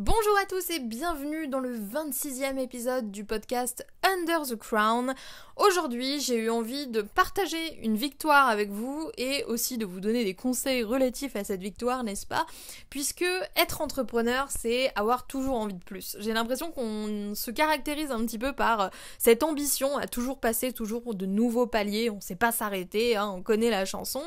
Bonjour à tous et bienvenue dans le 26e épisode du podcast Under the Crown. Aujourd'hui, j'ai eu envie de partager une victoire avec vous et aussi de vous donner des conseils relatifs à cette victoire, n'est-ce pas? Puisque être entrepreneur, c'est avoir toujours envie de plus. J'ai l'impression qu'on se caractérise un petit peu par cette ambition à toujours passer toujours de nouveaux paliers, on sait pas s'arrêter, on connaît la chanson.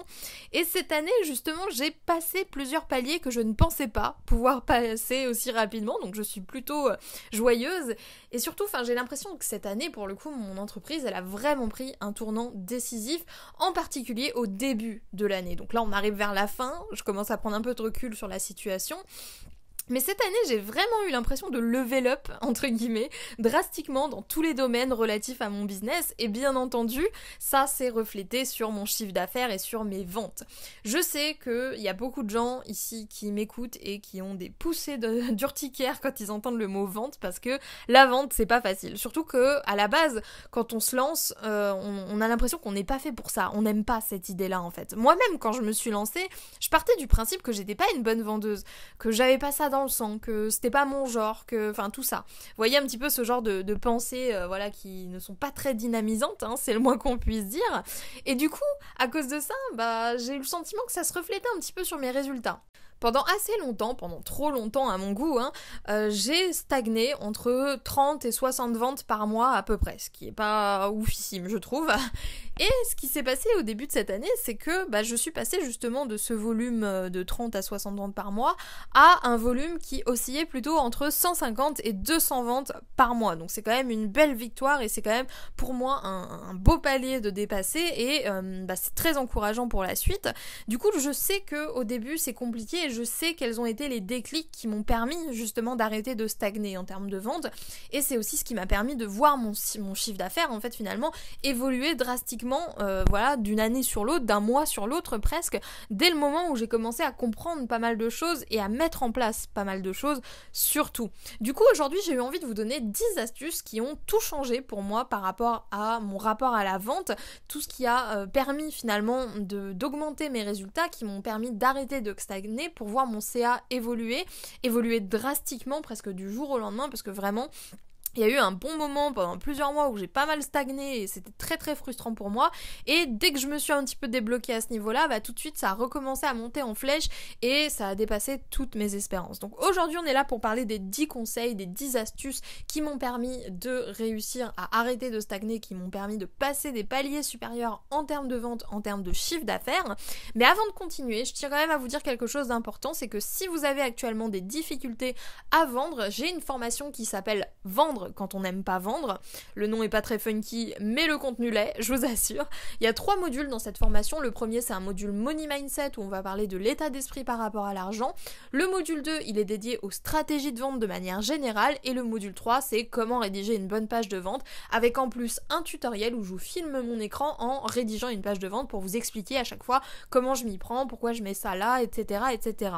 Et cette année, justement, j'ai passé plusieurs paliers que je ne pensais pas pouvoir passer aussi rapidement, donc je suis plutôt joyeuse. Et surtout, j'ai l'impression que cette année, pour le coup, mon entreprise, elle a vraiment pris un tournant décisif, en particulier au début de l'année. Donc là, on arrive vers la fin, je commence à prendre un peu de recul sur la situation. Mais cette année, j'ai vraiment eu l'impression de level up, entre guillemets, drastiquement dans tous les domaines relatifs à mon business, et bien entendu, ça s'est reflété sur mon chiffre d'affaires et sur mes ventes. Je sais qu'il y a beaucoup de gens ici qui m'écoutent et qui ont des poussées d'urticaire quand ils entendent le mot vente, parce que la vente, c'est pas facile. Surtout que, à la base, quand on se lance, on a l'impression qu'on n'est pas fait pour ça, on n'aime pas cette idée-là en fait. Moi-même, quand je me suis lancée, je partais du principe que j'étais pas une bonne vendeuse, que j'avais pas ça dans le sang, que c'était pas mon genre, tout ça. Vous voyez un petit peu ce genre de pensées qui ne sont pas très dynamisantes, c'est le moins qu'on puisse dire. Et du coup, à cause de ça, j'ai eu le sentiment que ça se reflétait un petit peu sur mes résultats. Pendant assez longtemps, pendant trop longtemps à mon goût, j'ai stagné entre 30 et 60 ventes par mois à peu près, ce qui est pas oufissime je trouve. Et ce qui s'est passé au début de cette année, c'est que je suis passée justement de ce volume de 30 à 60 ventes par mois à un volume qui oscillait plutôt entre 150 et 200 ventes par mois. Donc c'est quand même une belle victoire et c'est quand même pour moi un beau palier de dépasser et c'est très encourageant pour la suite. Du coup, je sais qu'au début c'est compliqué et je sais quels ont été les déclics qui m'ont permis justement d'arrêter de stagner en termes de ventes. Et c'est aussi ce qui m'a permis de voir mon chiffre d'affaires en fait finalement évoluer drastiquement d'une année sur l'autre, d'un mois sur l'autre presque, dès le moment où j'ai commencé à comprendre pas mal de choses et à mettre en place pas mal de choses surtout. Du coup aujourd'hui j'ai eu envie de vous donner 10 astuces qui ont tout changé pour moi par rapport à mon rapport à la vente, tout ce qui a permis finalement d'augmenter mes résultats, qui m'ont permis d'arrêter de stagner pour voir mon CA évoluer drastiquement presque du jour au lendemain, parce que vraiment il y a eu un bon moment pendant plusieurs mois où j'ai pas mal stagné et c'était très très frustrant pour moi, et dès que je me suis un petit peu débloquée à ce niveau-là, tout de suite ça a recommencé à monter en flèche et ça a dépassé toutes mes espérances. Donc aujourd'hui on est là pour parler des 10 conseils, des 10 astuces qui m'ont permis de réussir à arrêter de stagner, qui m'ont permis de passer des paliers supérieurs en termes de vente, en termes de chiffre d'affaires. Mais avant de continuer, je tiens quand même à vous dire quelque chose d'important, c'est que si vous avez actuellement des difficultés à vendre, j'ai une formation qui s'appelle Vendre quand on n'aime pas vendre. Le nom est pas très funky, mais le contenu l'est, je vous assure. Il y a 3 modules dans cette formation. Le premier, c'est un module Money Mindset où on va parler de l'état d'esprit par rapport à l'argent. Le module 2, il est dédié aux stratégies de vente de manière générale. Et le module 3, c'est comment rédiger une bonne page de vente, avec en plus un tutoriel où je vous filme mon écran en rédigeant une page de vente pour vous expliquer à chaque fois comment je m'y prends, pourquoi je mets ça là, etc., etc.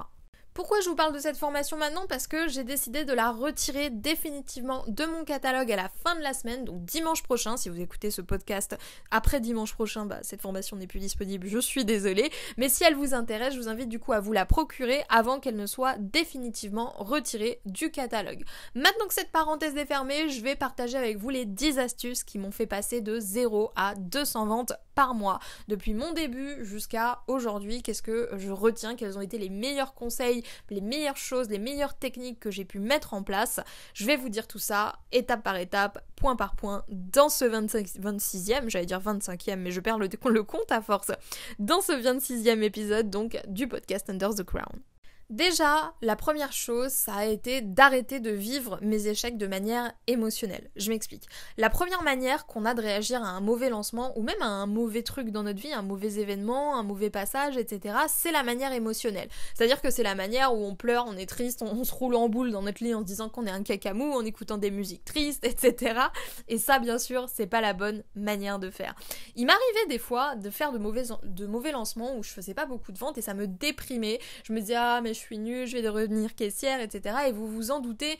Pourquoi je vous parle de cette formation maintenant? Parce que j'ai décidé de la retirer définitivement de mon catalogue à la fin de la semaine, donc dimanche prochain. Si vous écoutez ce podcast après dimanche prochain, cette formation n'est plus disponible, je suis désolée. Mais si elle vous intéresse, je vous invite du coup à vous la procurer avant qu'elle ne soit définitivement retirée du catalogue. Maintenant que cette parenthèse est fermée, je vais partager avec vous les 10 astuces qui m'ont fait passer de 0 à 200 ventes par mois. Depuis mon début jusqu'à aujourd'hui, qu'est-ce que je retiens? Quels ont été les meilleurs conseils, les meilleures choses, les meilleures techniques que j'ai pu mettre en place? Je vais vous dire tout ça, étape par étape, point par point, dans ce 26e, j'allais dire 25e, mais je perds le compte à force, dans ce 26e épisode donc du podcast Under the Crown. Déjà, la première chose, ça a été d'arrêter de vivre mes échecs de manière émotionnelle. Je m'explique. La première manière qu'on a de réagir à un mauvais lancement ou même à un mauvais truc dans notre vie, un mauvais événement, un mauvais passage, etc., c'est la manière émotionnelle. C'est-à-dire que c'est la manière où on pleure, on est triste, on se roule en boule dans notre lit en se disant qu'on est un cacamou, en écoutant des musiques tristes, etc. Et ça, bien sûr, c'est pas la bonne manière de faire. Il m'arrivait des fois de faire de mauvais lancements où je faisais pas beaucoup de ventes et ça me déprimait. Je me disais, mais je suis nulle, je vais devenir caissière, etc. Et vous vous en doutez,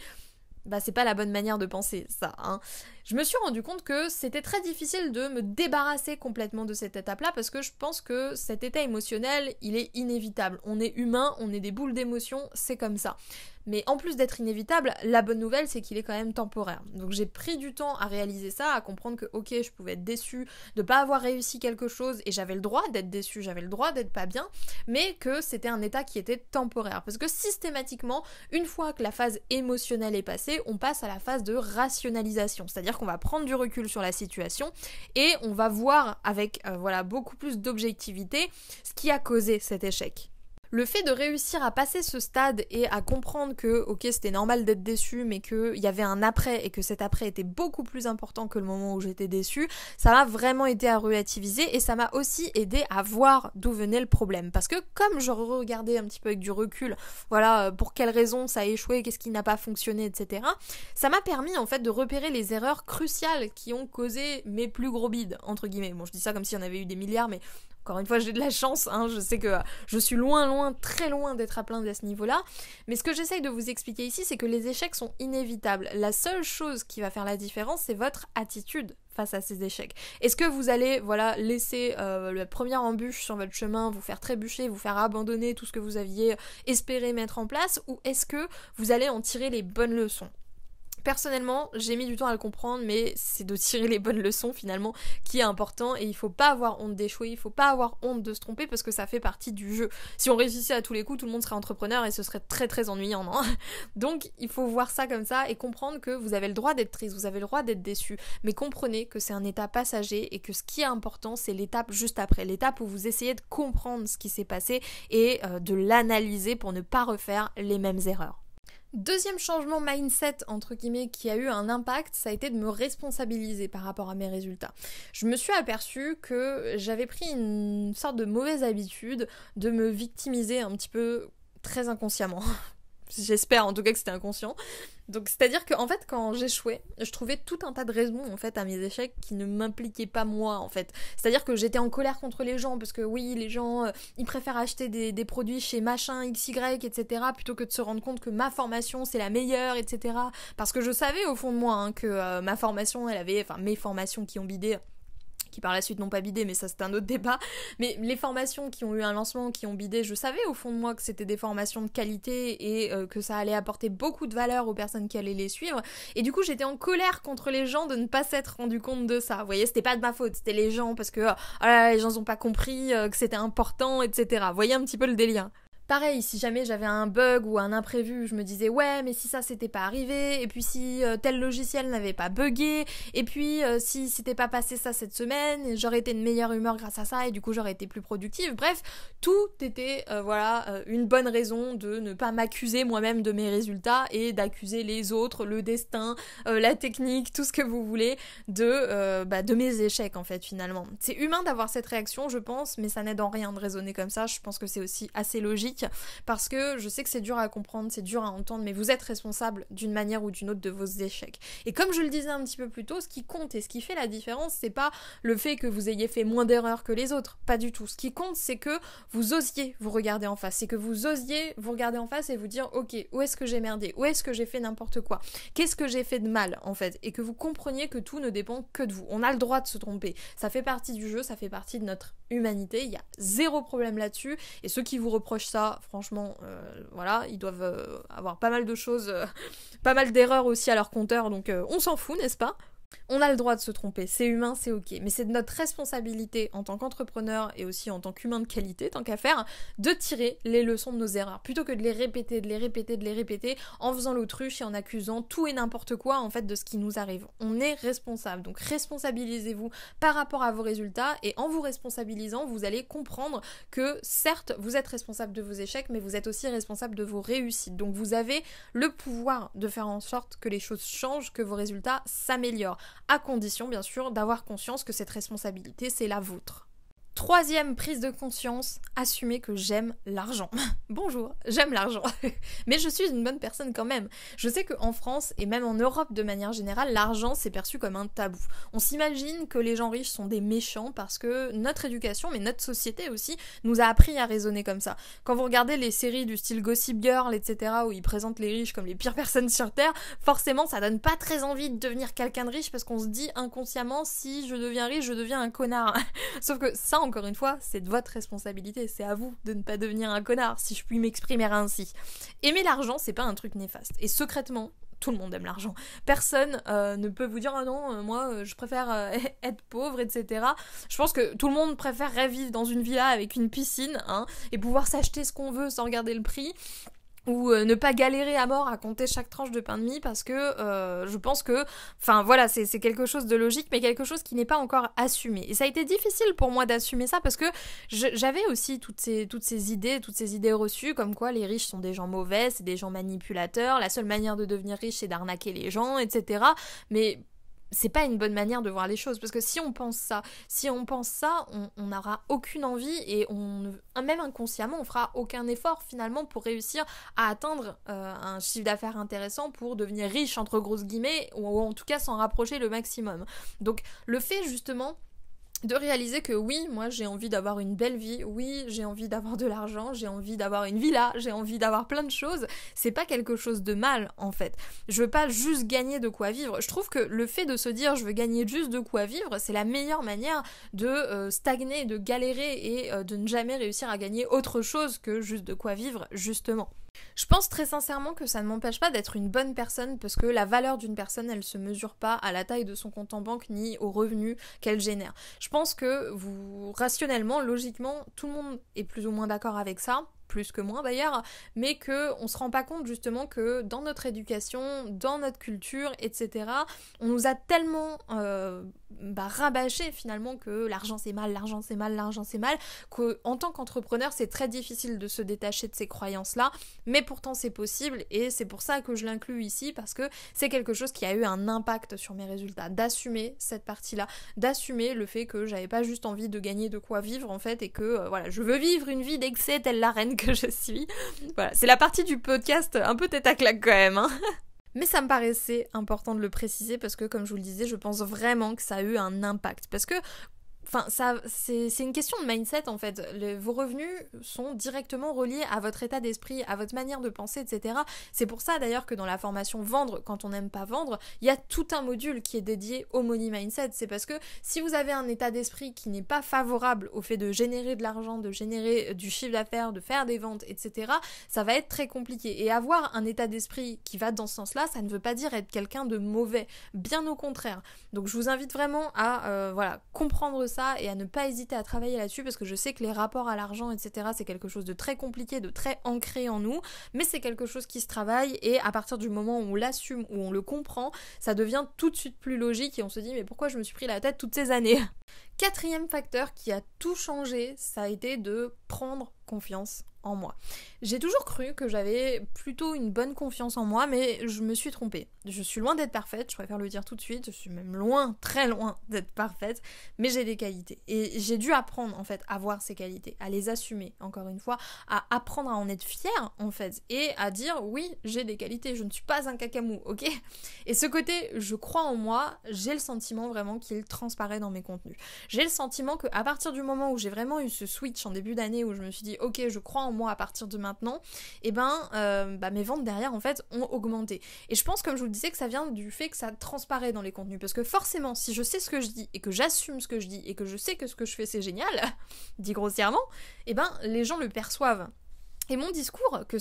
c'est pas la bonne manière de penser, ça. Je me suis rendu compte que c'était très difficile de me débarrasser complètement de cette étape-là parce que je pense que cet état émotionnel, il est inévitable. On est humain, on est des boules d'émotions, c'est comme ça. Mais en plus d'être inévitable, la bonne nouvelle c'est qu'il est quand même temporaire. Donc j'ai pris du temps à réaliser ça, à comprendre que ok, je pouvais être déçue de pas avoir réussi quelque chose et j'avais le droit d'être déçue, j'avais le droit d'être pas bien, mais que c'était un état qui était temporaire. Parce que systématiquement, une fois que la phase émotionnelle est passée, on passe à la phase de rationalisation. C'est-à-dire qu'on va prendre du recul sur la situation et on va voir avec beaucoup plus d'objectivité ce qui a causé cet échec. Le fait de réussir à passer ce stade et à comprendre que, ok, c'était normal d'être déçu, mais qu'il y avait un après et que cet après était beaucoup plus important que le moment où j'étais déçue, ça m'a vraiment aidé à relativiser et ça m'a aussi aidé à voir d'où venait le problème. Parce que comme je regardais un petit peu avec du recul, pour quelles raisons ça a échoué, qu'est-ce qui n'a pas fonctionné, etc., ça m'a permis en fait de repérer les erreurs cruciales qui ont causé mes plus gros bides, entre guillemets. Bon, je dis ça comme s'il y en avait eu des milliards, mais encore une fois, j'ai de la chance, je sais que je suis loin, très loin d'être à plaindre à ce niveau-là, mais ce que j'essaye de vous expliquer ici, c'est que les échecs sont inévitables. La seule chose qui va faire la différence, c'est votre attitude face à ces échecs. Est-ce que vous allez laisser la première embûche sur votre chemin, vous faire trébucher, vous faire abandonner tout ce que vous aviez espéré mettre en place, ou est-ce que vous allez en tirer les bonnes leçons ? Personnellement, j'ai mis du temps à le comprendre, mais c'est de tirer les bonnes leçons finalement qui est important et il faut pas avoir honte d'échouer, il faut pas avoir honte de se tromper parce que ça fait partie du jeu. Si on réussissait à tous les coups, tout le monde serait entrepreneur et ce serait très très ennuyant, non ? Donc il faut voir ça comme ça et comprendre que vous avez le droit d'être triste, vous avez le droit d'être déçu, mais comprenez que c'est un état passager et que ce qui est important c'est l'étape juste après, l'étape où vous essayez de comprendre ce qui s'est passé et de l'analyser pour ne pas refaire les mêmes erreurs. Deuxième changement mindset, entre guillemets, qui a eu un impact, ça a été de me responsabiliser par rapport à mes résultats. Je me suis aperçue que j'avais pris une sorte de mauvaise habitude de me victimiser un petit peu très inconsciemment. J'espère en tout cas que c'était inconscient. Donc c'est-à-dire qu'en fait quand j'échouais, je trouvais tout un tas de raisons en fait à mes échecs qui ne m'impliquaient pas moi en fait. C'est-à-dire que j'étais en colère contre les gens parce que oui les gens ils préfèrent acheter des produits chez machin XY etc. plutôt que de se rendre compte que ma formation c'est la meilleure etc. Parce que je savais au fond de moi que ma formation mes formations qui ont bidé, qui par la suite n'ont pas bidé, mais ça c'est un autre débat, mais les formations qui ont eu un lancement, qui ont bidé, je savais au fond de moi que c'était des formations de qualité et que ça allait apporter beaucoup de valeur aux personnes qui allaient les suivre, et du coup j'étais en colère contre les gens de ne pas s'être rendu compte de ça, vous voyez, c'était pas de ma faute, c'était les gens parce que les gens n'ont pas compris que c'était important, etc. Vous voyez un petit peu le délire. Pareil, si jamais j'avais un bug ou un imprévu, je me disais ouais mais si ça s'était pas arrivé, et puis si tel logiciel n'avait pas buggé, et puis si c'était pas passé ça cette semaine, j'aurais été de meilleure humeur grâce à ça et du coup j'aurais été plus productive. Bref, tout était une bonne raison de ne pas m'accuser moi-même de mes résultats et d'accuser les autres, le destin, la technique, tout ce que vous voulez de mes échecs en fait finalement. C'est humain d'avoir cette réaction je pense, mais ça n'aide en rien de raisonner comme ça, je pense que c'est aussi assez logique. Parce que je sais que c'est dur à comprendre, c'est dur à entendre, mais vous êtes responsable d'une manière ou d'une autre de vos échecs. Et comme je le disais un petit peu plus tôt, ce qui compte et ce qui fait la différence, c'est pas le fait que vous ayez fait moins d'erreurs que les autres, pas du tout. Ce qui compte, c'est que vous osiez vous regarder en face, c'est que vous osiez vous regarder en face et vous dire ok, où est-ce que j'ai merdé, où est-ce que j'ai fait n'importe quoi, qu'est-ce que j'ai fait de mal en fait, et que vous compreniez que tout ne dépend que de vous. On a le droit de se tromper, ça fait partie du jeu, ça fait partie de notre humanité, il y a zéro problème là-dessus, et ceux qui vous reprochent ça, franchement, ils doivent avoir pas mal de choses, pas mal d'erreurs aussi à leur compteur, donc on s'en fout, n'est-ce pas ? On a le droit de se tromper, c'est humain, c'est ok, mais c'est de notre responsabilité en tant qu'entrepreneur et aussi en tant qu'humain de qualité, tant qu'à faire, de tirer les leçons de nos erreurs, plutôt que de les répéter en faisant l'autruche et en accusant tout et n'importe quoi en fait de ce qui nous arrive. On est responsable, donc responsabilisez-vous par rapport à vos résultats, et en vous responsabilisant, vous allez comprendre que certes, vous êtes responsable de vos échecs, mais vous êtes aussi responsable de vos réussites, donc vous avez le pouvoir de faire en sorte que les choses changent, que vos résultats s'améliorent, à condition bien sûr d'avoir conscience que cette responsabilité c'est la vôtre. Troisième prise de conscience, assumer que j'aime l'argent. Bonjour, j'aime l'argent. Mais je suis une bonne personne quand même. Je sais qu'en France, et même en Europe de manière générale, l'argent c'est perçu comme un tabou. On s'imagine que les gens riches sont des méchants parce que notre éducation, mais notre société aussi, nous a appris à raisonner comme ça. Quand vous regardez les séries du style Gossip Girl, etc., où ils présentent les riches comme les pires personnes sur Terre, forcément ça donne pas très envie de devenir quelqu'un de riche parce qu'on se dit inconsciemment, si je deviens riche, je deviens un connard. Sauf que ça encore une fois, c'est de votre responsabilité, c'est à vous de ne pas devenir un connard, si je puis m'exprimer ainsi. Aimer l'argent, c'est pas un truc néfaste. Et secrètement, tout le monde aime l'argent. Personne ne peut vous dire « Ah non, moi, je préfère être pauvre, etc. » Je pense que tout le monde préférerait vivre dans une villa avec une piscine, hein, et pouvoir s'acheter ce qu'on veut sans regarder le prix. Ou ne pas galérer à mort à compter chaque tranche de pain de mie parce que je pense que, enfin voilà, c'est quelque chose de logique mais quelque chose qui n'est pas encore assumé. Et ça a été difficile pour moi d'assumer ça parce que j'avais aussi toutes ces idées reçues comme quoi les riches sont des gens mauvais, c'est des gens manipulateurs, la seule manière de devenir riche c'est d'arnaquer les gens, etc. Mais c'est pas une bonne manière de voir les choses parce que si on pense ça, on n'aura aucune envie et même inconsciemment on fera aucun effort finalement pour réussir à atteindre un chiffre d'affaires intéressant pour devenir riche entre grosses guillemets ou en tout cas s'en rapprocher le maximum. Donc le fait justement de réaliser que oui, moi j'ai envie d'avoir une belle vie, oui, j'ai envie d'avoir de l'argent, j'ai envie d'avoir une villa, j'ai envie d'avoir plein de choses, c'est pas quelque chose de mal en fait. Je veux pas juste gagner de quoi vivre. Je trouve que le fait de se dire je veux gagner juste de quoi vivre, c'est la meilleure manière de stagner, de galérer et de ne jamais réussir à gagner autre chose que juste de quoi vivre, justement. Je pense très sincèrement que ça ne m'empêche pas d'être une bonne personne parce que la valeur d'une personne, elle se mesure pas à la taille de son compte en banque ni aux revenus qu'elle génère. Je pense que rationnellement, logiquement, tout le monde est plus ou moins d'accord avec ça, plus que moins d'ailleurs, mais qu'on se rend pas compte justement que dans notre éducation, dans notre culture, etc., on nous a tellement rabâché finalement que l'argent c'est mal, qu'en tant qu'entrepreneur c'est très difficile de se détacher de ces croyances-là, mais pourtant c'est possible et c'est pour ça que je l'inclus ici parce que c'est quelque chose qui a eu un impact sur mes résultats, d'assumer cette partie-là, d'assumer le fait que j'avais pas juste envie de gagner de quoi vivre en fait et que voilà, je veux vivre une vie d'excès telle la reine que je suis. Voilà, c'est la partie du podcast un peu tête à claque quand même, hein. Mais ça me paraissait important de le préciser parce que, comme je vous le disais, je pense vraiment que ça a eu un impact. Parce que, c'est une question de mindset en fait. Vos revenus sont directement reliés à votre état d'esprit, à votre manière de penser, etc. C'est pour ça d'ailleurs que dans la formation Vendre quand on n'aime pas vendre, il y a tout un module qui est dédié au money mindset. C'est parce que si vous avez un état d'esprit qui n'est pas favorable au fait de générer de l'argent, de générer du chiffre d'affaires, de faire des ventes, etc., ça va être très compliqué. Et avoir un état d'esprit qui va dans ce sens-là, ça ne veut pas dire être quelqu'un de mauvais. Bien au contraire. Donc je vous invite vraiment à comprendre ça et à ne pas hésiter à travailler là-dessus parce que je sais que les rapports à l'argent, etc., c'est quelque chose de très compliqué, de très ancré en nous, mais c'est quelque chose qui se travaille et à partir du moment où on l'assume, où on le comprend, ça devient tout de suite plus logique et on se dit mais pourquoi je me suis pris la tête toutes ces années ? Quatrième facteur qui a tout changé, ça a été de prendre confiance en moi. J'ai toujours cru que j'avais plutôt une bonne confiance en moi, mais je me suis trompée. Je suis loin d'être parfaite, je préfère le dire tout de suite, je suis même loin, très loin d'être parfaite, mais j'ai des qualités. Et j'ai dû apprendre en fait à voir ces qualités, à les assumer, encore une fois, à apprendre à en être fière en fait, et à dire oui, j'ai des qualités, je ne suis pas un cacamou, ok ? Et ce côté, je crois en moi, j'ai le sentiment vraiment qu'il transparaît dans mes contenus. J'ai le sentiment qu'à partir du moment où j'ai vraiment eu ce switch en début d'année où je me suis dit ok, je crois en moi à partir de maintenant, et mes ventes derrière en fait ont augmenté. Et je pense, comme je vous le disais, que ça vient du fait que ça transparaît dans les contenus, parce que forcément si je sais ce que je dis et que j'assume ce que je dis et que je sais que ce que je fais c'est génial, dit grossièrement, les gens le perçoivent. Et mon discours, qu'il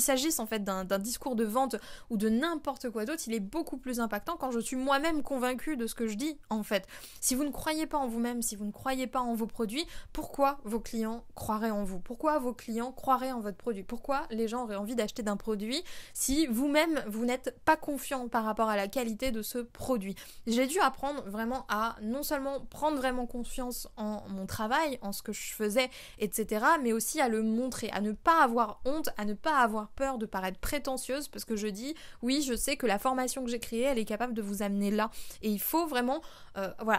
s'agisse en fait d'un discours de vente ou de n'importe quoi d'autre, il est beaucoup plus impactant quand je suis moi-même convaincue de ce que je dis en fait. Si vous ne croyez pas en vous-même, si vous ne croyez pas en vos produits, pourquoi vos clients croiraient en vous ? Pourquoi vos clients croiraient en votre produit ? Pourquoi les gens auraient envie d'acheter d'un produit si vous-même vous n'êtes pas confiant par rapport à la qualité de ce produit ? J'ai dû apprendre vraiment à non seulement prendre vraiment confiance en mon travail, en ce que je faisais, etc., mais aussi à le montrer, à ne pas avoir honte, à ne pas avoir peur de paraître prétentieuse parce que je dis oui, je sais que la formation que j'ai créée elle est capable de vous amener là et il faut vraiment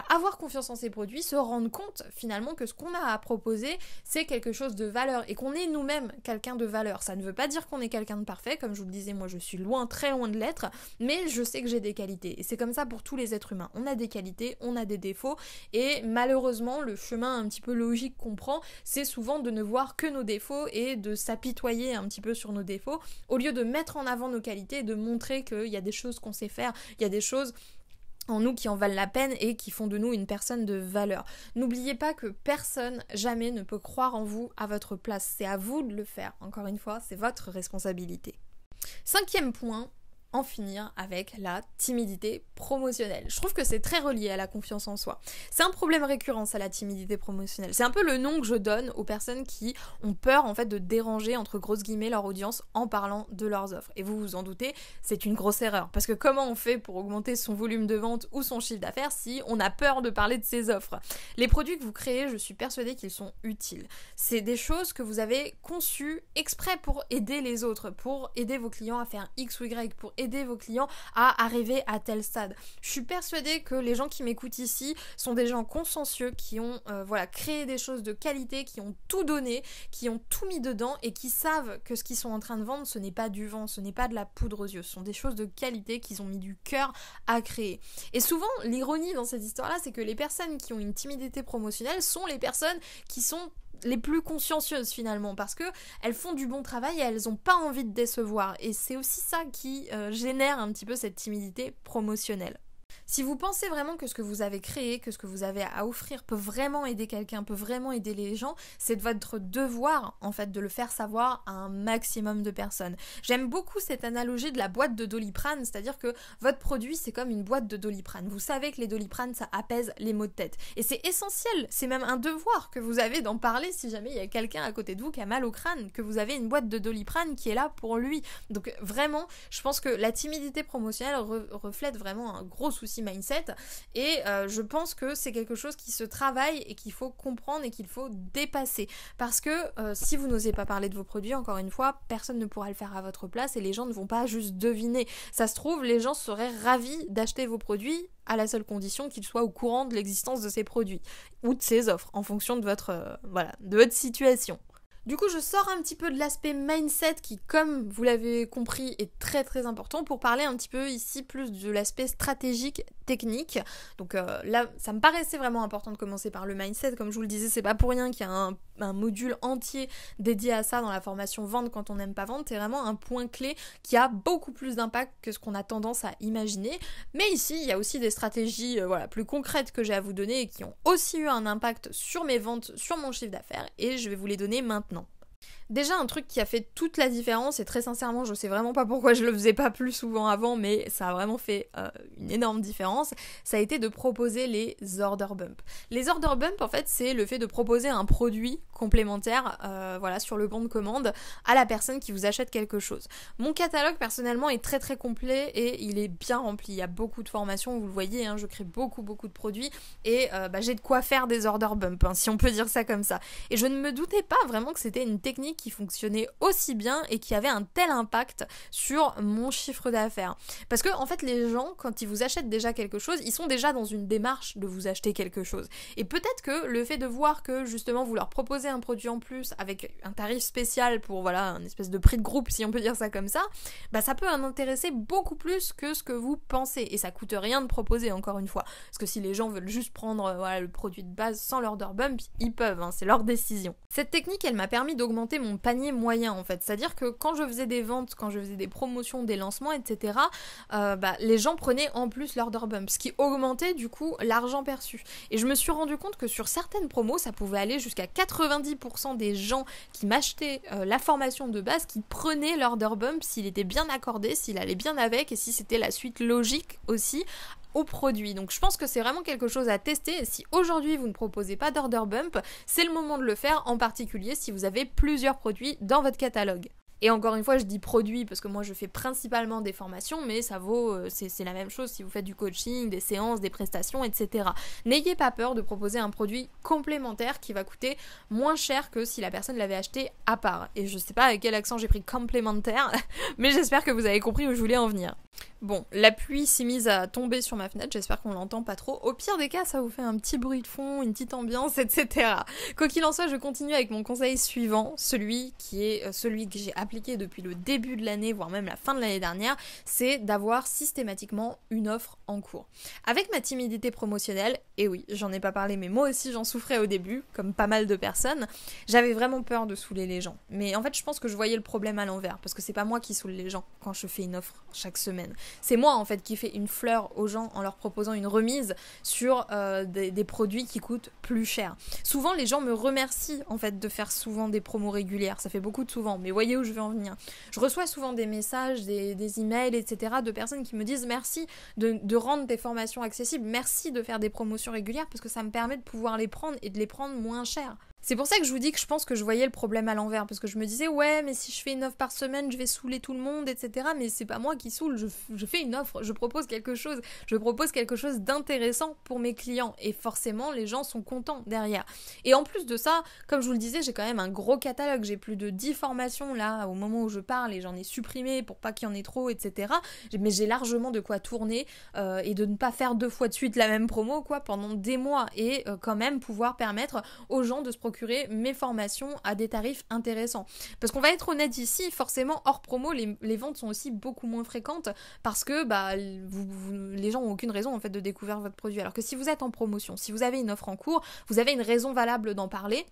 avoir confiance en ses produits, se rendre compte finalement que ce qu'on a à proposer c'est quelque chose de valeur et qu'on est nous-mêmes quelqu'un de valeur. Ça ne veut pas dire qu'on est quelqu'un de parfait, comme je vous le disais, moi je suis loin, très loin de l'être, mais je sais que j'ai des qualités et c'est comme ça pour tous les êtres humains. On a des qualités, on a des défauts et malheureusement le chemin un petit peu logique qu'on prend c'est souvent de ne voir que nos défauts et de s'apitoyer un petit peu sur nos défauts au lieu de mettre en avant nos qualités et de montrer qu'il y a des choses qu'on sait faire, il y a des choses en nous qui en valent la peine et qui font de nous une personne de valeur. N'oubliez pas que personne jamais ne peut croire en vous à votre place. C'est à vous de le faire. Encore une fois, c'est votre responsabilité. 5e point, en finir avec la timidité promotionnelle. Je trouve que c'est très relié à la confiance en soi. C'est un problème récurrent, ça, la timidité promotionnelle. C'est un peu le nom que je donne aux personnes qui ont peur, en fait, de déranger, entre grosses guillemets, leur audience en parlant de leurs offres. Et vous vous en doutez, c'est une grosse erreur. Parce que comment on fait pour augmenter son volume de vente ou son chiffre d'affaires si on a peur de parler de ses offres? Les produits que vous créez, je suis persuadée qu'ils sont utiles. C'est des choses que vous avez conçues exprès pour aider les autres, pour aider vos clients à faire X ou Y, pour aider vos clients à arriver à tel stade. Je suis persuadée que les gens qui m'écoutent ici sont des gens consciencieux qui ont créé des choses de qualité, qui ont tout donné, qui ont tout mis dedans et qui savent que ce qu'ils sont en train de vendre, ce n'est pas du vent, ce n'est pas de la poudre aux yeux, ce sont des choses de qualité qu'ils ont mis du cœur à créer. Et souvent, l'ironie dans cette histoire-là, c'est que les personnes qui ont une timidité promotionnelle sont les personnes qui sont les plus consciencieuses finalement, parce que elles font du bon travail et elles ont pas envie de décevoir, et c'est aussi ça qui génère un petit peu cette timidité promotionnelle. Si vous pensez vraiment que ce que vous avez créé, que ce que vous avez à offrir peut vraiment aider quelqu'un, peut vraiment aider les gens, c'est de votre devoir en fait de le faire savoir à un maximum de personnes. J'aime beaucoup cette analogie de la boîte de Doliprane, c'est-à-dire que votre produit c'est comme une boîte de Doliprane. Vous savez que les Doliprane ça apaise les maux de tête. Et c'est essentiel, c'est même un devoir que vous avez d'en parler si jamais il y a quelqu'un à côté de vous qui a mal au crâne, que vous avez une boîte de Doliprane qui est là pour lui. Donc vraiment, je pense que la timidité promotionnelle reflète vraiment un gros souci mindset, et je pense que c'est quelque chose qui se travaille et qu'il faut comprendre et qu'il faut dépasser, parce que si vous n'osez pas parler de vos produits, encore une fois, personne ne pourra le faire à votre place et les gens ne vont pas juste deviner. Ça se trouve, les gens seraient ravis d'acheter vos produits à la seule condition qu'ils soient au courant de l'existence de ces produits ou de ces offres, en fonction de votre situation. Du coup, je sors un petit peu de l'aspect mindset qui, comme vous l'avez compris, est très très important pour parler un petit peu ici plus de l'aspect stratégique, technique. Donc là, ça me paraissait vraiment important de commencer par le mindset. Comme je vous le disais, c'est pas pour rien qu'il y a un module entier dédié à ça dans la formation Vendre quand on n'aime pas vendre. C'est vraiment un point clé qui a beaucoup plus d'impact que ce qu'on a tendance à imaginer. Mais ici, il y a aussi des stratégies plus concrètes que j'ai à vous donner et qui ont aussi eu un impact sur mes ventes, sur mon chiffre d'affaires, et je vais vous les donner maintenant. Déjà, un truc qui a fait toute la différence, et très sincèrement, je sais vraiment pas pourquoi je le faisais pas plus souvent avant, mais ça a vraiment fait une énorme différence, ça a été de proposer les order bumps. Les order bumps, en fait, c'est le fait de proposer un produit complémentaire sur le bon de commande à la personne qui vous achète quelque chose. Mon catalogue, personnellement, est très très complet et il est bien rempli. Il y a beaucoup de formations, vous le voyez, je crée beaucoup de produits et j'ai de quoi faire des order bumps, si on peut dire ça comme ça. Et je ne me doutais pas vraiment que c'était une technique qui fonctionnait aussi bien et qui avait un tel impact sur mon chiffre d'affaires. Parce que en fait les gens, quand ils vous achètent déjà quelque chose, ils sont déjà dans une démarche de vous acheter quelque chose. Et peut-être que le fait de voir que justement vous leur proposez un produit en plus avec un tarif spécial pour un espèce de prix de groupe, si on peut dire ça comme ça, ça peut en intéresser beaucoup plus que ce que vous pensez. Et ça coûte rien de proposer, encore une fois. Parce que si les gens veulent juste prendre le produit de base sans l'order bump, ils peuvent, c'est leur décision. Cette technique, elle m'a permis d'augmenter mon panier moyen en fait, c'est-à-dire que quand je faisais des ventes, quand je faisais des promotions, des lancements, etc., les gens prenaient en plus l'order bump, ce qui augmentait du coup l'argent perçu. Et je me suis rendu compte que sur certaines promos, ça pouvait aller jusqu'à 90% des gens qui m'achetaient la formation de base qui prenaient l'order bump s'il était bien accordé, s'il allait bien avec et si c'était la suite logique aussi au produit. Donc je pense que c'est vraiment quelque chose à tester, et si aujourd'hui vous ne proposez pas d'order bump, c'est le moment de le faire, en particulier si vous avez plusieurs produits dans votre catalogue. Et encore une fois, je dis produit parce que moi je fais principalement des formations, mais ça vaut, c'est la même chose si vous faites du coaching, des séances, des prestations, etc. N'ayez pas peur de proposer un produit complémentaire qui va coûter moins cher que si la personne l'avait acheté à part. Et je sais pas avec quel accent j'ai pris complémentaire, mais j'espère que vous avez compris où je voulais en venir. Bon, la pluie s'est mise à tomber sur ma fenêtre, j'espère qu'on l'entend pas trop. Au pire des cas, ça vous fait un petit bruit de fond, une petite ambiance, etc. Quoi qu'il en soit, je continue avec mon conseil suivant, celui qui est celui que j'ai appliqué depuis le début de l'année, voire même la fin de l'année dernière, c'est d'avoir systématiquement une offre en cours. Avec ma timidité promotionnelle, et oui, j'en ai pas parlé, mais moi aussi j'en souffrais au début, comme pas mal de personnes, j'avais vraiment peur de saouler les gens. Mais en fait, je pense que je voyais le problème à l'envers, parce que c'est pas moi qui saoule les gens quand je fais une offre chaque semaine. c'est moi en fait qui fais une fleur aux gens en leur proposant une remise sur des produits qui coûtent plus cher. Souvent les gens me remercient en fait de faire souvent des promos régulières, ça fait beaucoup de souvent, mais voyez où je veux en venir. Je reçois souvent des messages, des emails, etc. de personnes qui me disent merci de rendre tes formations accessibles, merci de faire des promotions régulières parce que ça me permet de pouvoir les prendre et de les prendre moins cher. C'est pour ça que je vous dis que je pense que je voyais le problème à l'envers, parce que je me disais ouais mais si je fais une offre par semaine je vais saouler tout le monde, etc. Mais c'est pas moi qui saoule, je fais une offre, je propose quelque chose d'intéressant pour mes clients et forcément les gens sont contents derrière. Et en plus de ça, comme je vous le disais, j'ai quand même un gros catalogue, j'ai plus de 10 formations là au moment où je parle et j'en ai supprimé pour pas qu'il y en ait trop, etc. Mais j'ai largement de quoi tourner et de ne pas faire 2 fois de suite la même promo quoi pendant des mois et quand même pouvoir permettre aux gens de se procurer mes formations à des tarifs intéressants. Parce qu'on va être honnête ici, forcément hors promo, les ventes sont aussi beaucoup moins fréquentes parce que les gens n'ont aucune raison en fait de découvrir votre produit. Alors que si vous êtes en promotion, si vous avez une offre en cours, vous avez une raison valable d'en parler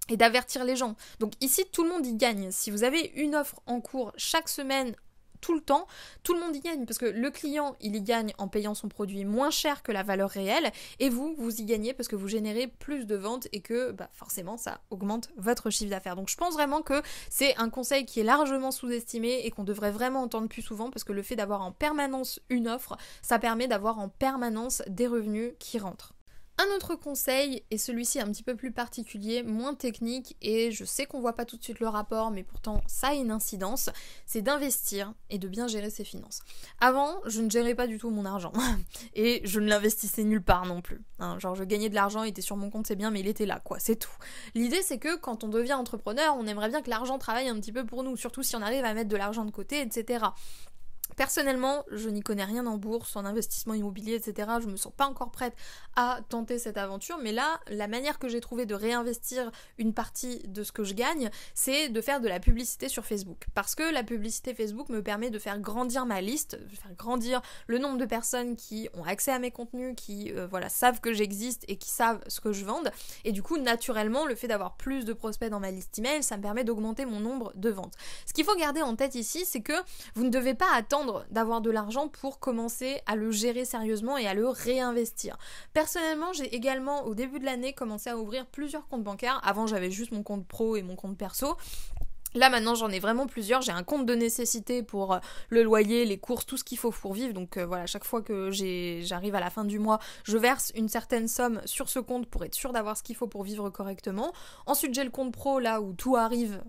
et d'avertir les gens. Donc ici, tout le monde y gagne. Si vous avez une offre en cours chaque semaine, tout le temps, tout le monde y gagne parce que le client il y gagne en payant son produit moins cher que la valeur réelle et vous y gagnez parce que vous générez plus de ventes et que forcément ça augmente votre chiffre d'affaires. Donc je pense vraiment que c'est un conseil qui est largement sous-estimé et qu'on devrait vraiment entendre plus souvent parce que le fait d'avoir en permanence une offre, ça permet d'avoir en permanence des revenus qui rentrent. Un autre conseil, et celui-ci un petit peu plus particulier, moins technique, et je sais qu'on voit pas tout de suite le rapport, mais pourtant ça a une incidence, c'est d'investir et de bien gérer ses finances. Avant, je ne gérais pas du tout mon argent, et je ne l'investissais nulle part non plus. Genre je gagnais de l'argent, il était sur mon compte, c'est bien, mais il était là, quoi, c'est tout. L'idée c'est que quand on devient entrepreneur, on aimerait bien que l'argent travaille un petit peu pour nous, surtout si on arrive à mettre de l'argent de côté, etc. Personnellement, je n'y connais rien en bourse, en investissement immobilier, etc. Je me sens pas encore prête à tenter cette aventure, mais là, la manière que j'ai trouvé de réinvestir une partie de ce que je gagne, c'est de faire de la publicité sur Facebook. Parce que la publicité Facebook me permet de faire grandir ma liste, de faire grandir le nombre de personnes qui ont accès à mes contenus, qui savent que j'existe et qui savent ce que je vends. Et du coup, naturellement, le fait d'avoir plus de prospects dans ma liste email, ça me permet d'augmenter mon nombre de ventes. Ce qu'il faut garder en tête ici, c'est que vous ne devez pas attendre d'avoir de l'argent pour commencer à le gérer sérieusement et à le réinvestir. Personnellement, j'ai également au début de l'année commencé à ouvrir plusieurs comptes bancaires. Avant, j'avais juste mon compte pro et mon compte perso. Là maintenant j'en ai vraiment plusieurs, j'ai un compte de nécessité pour le loyer, les courses, tout ce qu'il faut pour vivre, donc chaque fois que j'arrive à la fin du mois, je verse une certaine somme sur ce compte pour être sûr d'avoir ce qu'il faut pour vivre correctement. Ensuite j'ai le compte pro là où tout arrive,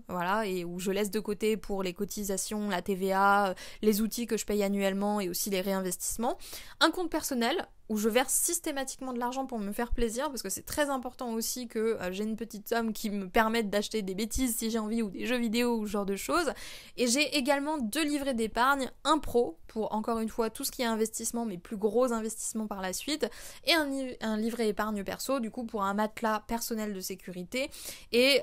et où je laisse de côté pour les cotisations, la TVA, les outils que je paye annuellement et aussi les réinvestissements. Un compte personnel où je verse systématiquement de l'argent pour me faire plaisir, parce que c'est très important aussi que j'ai une petite somme qui me permette d'acheter des bêtises si j'ai envie, ou des jeux vidéo ou ce genre de choses. Et j'ai également 2 livrets d'épargne, un pro pour encore une fois tout ce qui est investissement, mes plus gros investissements par la suite, et un livret épargne perso, du coup pour un matelas personnel de sécurité. Et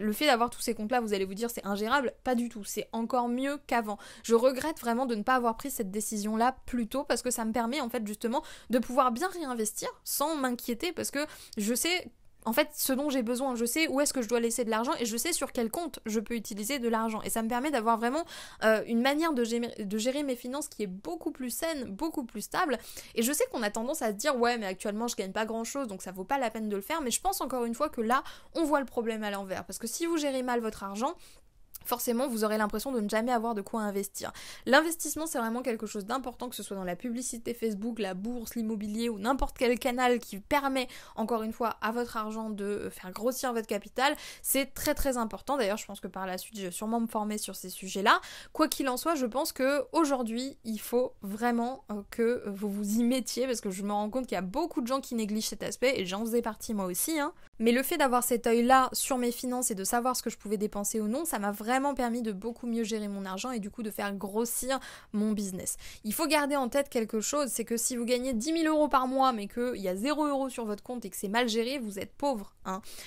le fait d'avoir tous ces comptes là, vous allez vous dire c'est ingérable, pas du tout, c'est encore mieux qu'avant. Je regrette vraiment de ne pas avoir pris cette décision là plus tôt, parce que ça me permet en fait justement de pouvoir bien réinvestir sans m'inquiéter, parce que je sais en fait ce dont j'ai besoin, je sais où est-ce que je dois laisser de l'argent et je sais sur quel compte je peux utiliser de l'argent, et ça me permet d'avoir vraiment une manière de gérer mes finances qui est beaucoup plus saine, beaucoup plus stable. Et je sais qu'on a tendance à se dire ouais mais actuellement je gagne pas grand chose donc ça vaut pas la peine de le faire, mais je pense encore une fois que là on voit le problème à l'envers, parce que si vous gérez mal votre argent, forcément vous aurez l'impression de ne jamais avoir de quoi investir. L'investissement c'est vraiment quelque chose d'important, que ce soit dans la publicité Facebook, la bourse, l'immobilier ou n'importe quel canal qui permet encore une fois à votre argent de faire grossir votre capital, c'est très très important. D'ailleurs je pense que par la suite je vais sûrement me former sur ces sujets-là. Quoi qu'il en soit, je pense que aujourd'hui il faut vraiment que vous vous y mettiez, parce que je me rends compte qu'il y a beaucoup de gens qui négligent cet aspect et j'en faisais partie moi aussi, Mais le fait d'avoir cet œil-là sur mes finances et de savoir ce que je pouvais dépenser ou non, ça m'a vraiment permis de beaucoup mieux gérer mon argent et du coup de faire grossir mon business. Il faut garder en tête quelque chose, c'est que si vous gagnez 10 000 € par mois mais qu'il y a 0 € sur votre compte et que c'est mal géré, vous êtes pauvre.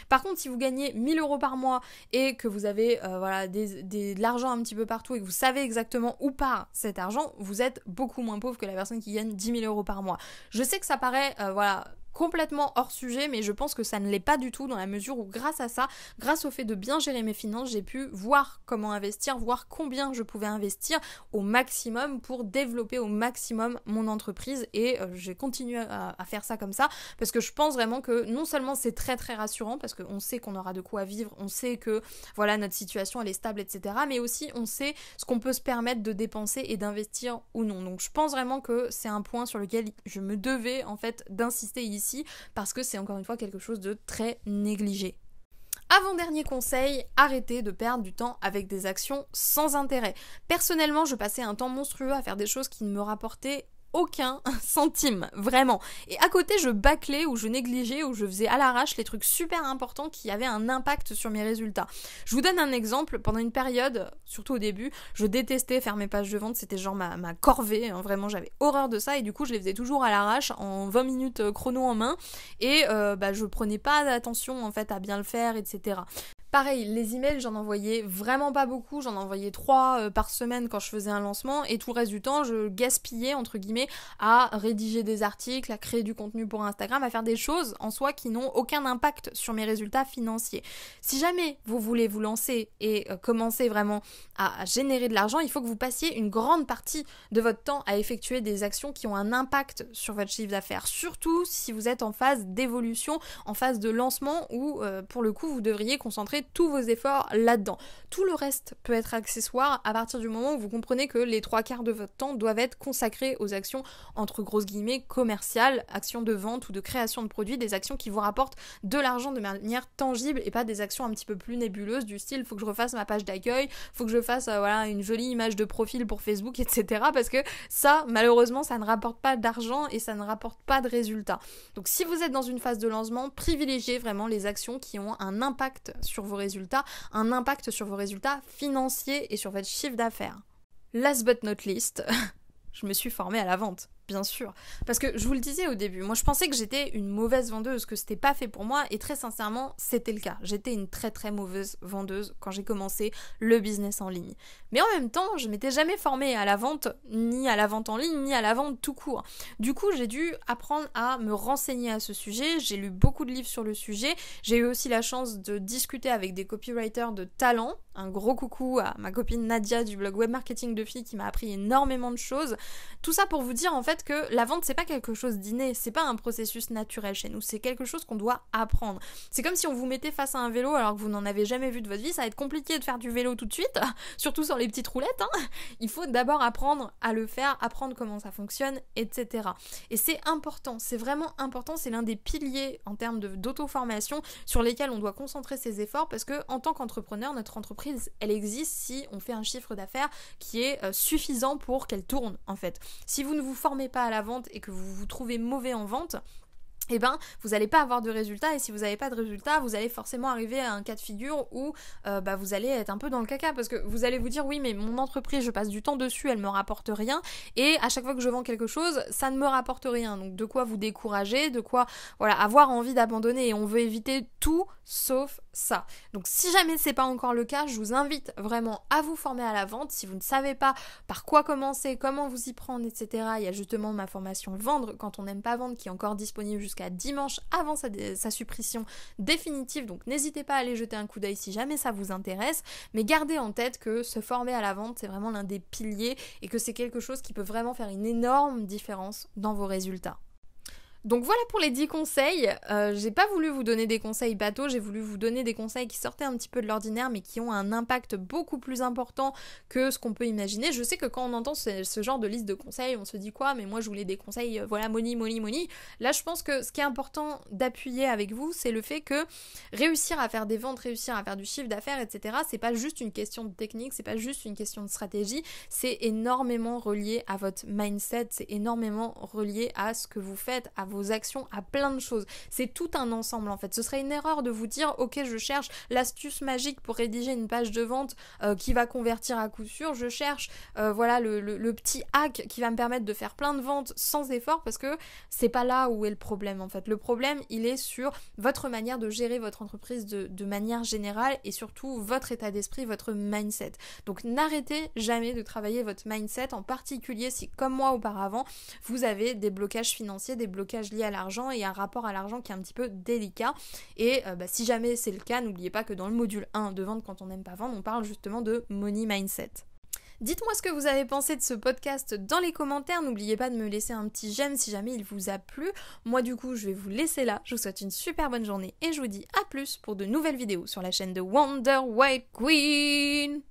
Par contre, si vous gagnez 1 000 € par mois et que vous avez de l'argent un petit peu partout et que vous savez exactement où part cet argent, vous êtes beaucoup moins pauvre que la personne qui gagne 10 000 € par mois. Je sais que ça paraît complètement hors sujet, mais je pense que ça ne l'est pas du tout dans la mesure où grâce à ça, grâce au fait de bien gérer mes finances, j'ai pu voir comment investir, voir combien je pouvais investir au maximum pour développer au maximum mon entreprise et j'ai continué à faire ça comme ça parce que je pense vraiment que non seulement c'est très très rassurant parce qu'on sait qu'on aura de quoi vivre, on sait que voilà notre situation elle est stable, etc. mais aussi on sait ce qu'on peut se permettre de dépenser et d'investir ou non. Donc je pense vraiment que c'est un point sur lequel je me devais en fait d'insister ici parce que c'est encore une fois quelque chose de très négligé. Avant-dernier conseil, arrêtez de perdre du temps avec des actions sans intérêt. Personnellement, je passais un temps monstrueux à faire des choses qui ne me rapportaient aucun centime, vraiment. Et à côté, je bâclais ou je négligeais ou je faisais à l'arrache les trucs super importants qui avaient un impact sur mes résultats. Je vous donne un exemple. Pendant une période, surtout au début, je détestais faire mes pages de vente. C'était genre ma corvée. Hein, vraiment, j'avais horreur de ça. Et du coup, je les faisais toujours à l'arrache en 20 minutes chrono en main. Et je prenais pas attention en fait à bien le faire, etc. Pareil, les emails, j'en envoyais vraiment pas beaucoup, j'en envoyais 3 par semaine quand je faisais un lancement et tout le reste du temps, je gaspillais entre guillemets à rédiger des articles, à créer du contenu pour Instagram, à faire des choses en soi qui n'ont aucun impact sur mes résultats financiers. Si jamais vous voulez vous lancer et commencer vraiment à générer de l'argent, il faut que vous passiez une grande partie de votre temps à effectuer des actions qui ont un impact sur votre chiffre d'affaires, surtout si vous êtes en phase d'évolution, en phase de lancement où pour le coup vous devriez concentrer tous vos efforts là-dedans. Tout le reste peut être accessoire à partir du moment où vous comprenez que les 3/4 de votre temps doivent être consacrés aux actions entre grosses guillemets commerciales, actions de vente ou de création de produits, des actions qui vous rapportent de l'argent de manière tangible et pas des actions un petit peu plus nébuleuses du style faut que je refasse ma page d'accueil, faut que je fasse une jolie image de profil pour Facebook, etc. Parce que ça, malheureusement, ça ne rapporte pas d'argent et ça ne rapporte pas de résultats. Donc si vous êtes dans une phase de lancement, privilégiez vraiment les actions qui ont un impact sur vos résultats, un impact sur vos résultats financiers et sur votre chiffre d'affaires. Last but not least, je me suis formée à la vente. Bien sûr. Parce que je vous le disais au début, moi je pensais que j'étais une mauvaise vendeuse, que c'était pas fait pour moi et très sincèrement c'était le cas. J'étais une très très mauvaise vendeuse quand j'ai commencé le business en ligne. Mais en même temps, je m'étais jamais formée à la vente, ni à la vente en ligne, ni à la vente tout court. Du coup, j'ai dû apprendre à me renseigner à ce sujet, j'ai lu beaucoup de livres sur le sujet, j'ai eu aussi la chance de discuter avec des copywriters de talent. Un gros coucou à ma copine Nadia du blog Web Marketing de Filles qui m'a appris énormément de choses. Tout ça pour vous dire en fait que la vente c'est pas quelque chose d'inné, c'est pas un processus naturel chez nous, c'est quelque chose qu'on doit apprendre. C'est comme si on vous mettait face à un vélo alors que vous n'en avez jamais vu de votre vie, ça va être compliqué de faire du vélo tout de suite, surtout sur les petites roulettes, hein. Il faut d'abord apprendre à le faire, apprendre comment ça fonctionne, etc. Et c'est important, c'est vraiment important, c'est l'un des piliers en termes d'auto-formation sur lesquels on doit concentrer ses efforts parce que en tant qu'entrepreneur, notre entreprise elle existe si on fait un chiffre d'affaires qui est suffisant pour qu'elle tourne en fait. Si vous ne vous formez pas à la vente et que vous vous trouvez mauvais en vente, eh ben, vous n'allez pas avoir de résultats et si vous n'avez pas de résultats, vous allez forcément arriver à un cas de figure où vous allez être un peu dans le caca parce que vous allez vous dire oui mais mon entreprise je passe du temps dessus, elle me rapporte rien et à chaque fois que je vends quelque chose, ça ne me rapporte rien. Donc de quoi vous décourager, de quoi avoir envie d'abandonner et on veut éviter tout sauf ça. Donc si jamais c'est pas encore le cas, je vous invite vraiment à vous former à la vente. Si vous ne savez pas par quoi commencer, comment vous y prendre, etc. Il y a justement ma formation Vendre quand on n'aime pas vendre qui est encore disponible jusqu'à dimanche avant sa suppression définitive. Donc n'hésitez pas à aller jeter un coup d'œil si jamais ça vous intéresse. Mais gardez en tête que se former à la vente, c'est vraiment l'un des piliers et que c'est quelque chose qui peut vraiment faire une énorme différence dans vos résultats. Donc voilà pour les 10 conseils, j'ai pas voulu vous donner des conseils bateaux, j'ai voulu vous donner des conseils qui sortaient un petit peu de l'ordinaire mais qui ont un impact beaucoup plus important que ce qu'on peut imaginer. Je sais que quand on entend ce genre de liste de conseils, on se dit quoi, mais moi je voulais des conseils, money. Là je pense que ce qui est important d'appuyer avec vous, c'est le fait que réussir à faire des ventes, réussir à faire du chiffre d'affaires, etc. c'est pas juste une question de technique, c'est pas juste une question de stratégie, c'est énormément relié à votre mindset, c'est énormément relié à ce que vous faites, à vos actions, à plein de choses. C'est tout un ensemble en fait. Ce serait une erreur de vous dire ok je cherche l'astuce magique pour rédiger une page de vente qui va convertir à coup sûr, je cherche le petit hack qui va me permettre de faire plein de ventes sans effort parce que c'est pas là où est le problème en fait. Le problème il est sur votre manière de gérer votre entreprise de manière générale et surtout votre état d'esprit, votre mindset. Donc n'arrêtez jamais de travailler votre mindset, en particulier si comme moi auparavant vous avez des blocages financiers, des blocages blocages liés à l'argent et un rapport à l'argent qui est un petit peu délicat. Et si jamais c'est le cas, n'oubliez pas que dans le module 1 de Vendre quand on n'aime pas vendre, on parle justement de Money Mindset. Dites-moi ce que vous avez pensé de ce podcast dans les commentaires, n'oubliez pas de me laisser un petit j'aime si jamais il vous a plu. Moi du coup je vais vous laisser là, je vous souhaite une super bonne journée et je vous dis à plus pour de nouvelles vidéos sur la chaîne de Wonder White Queen.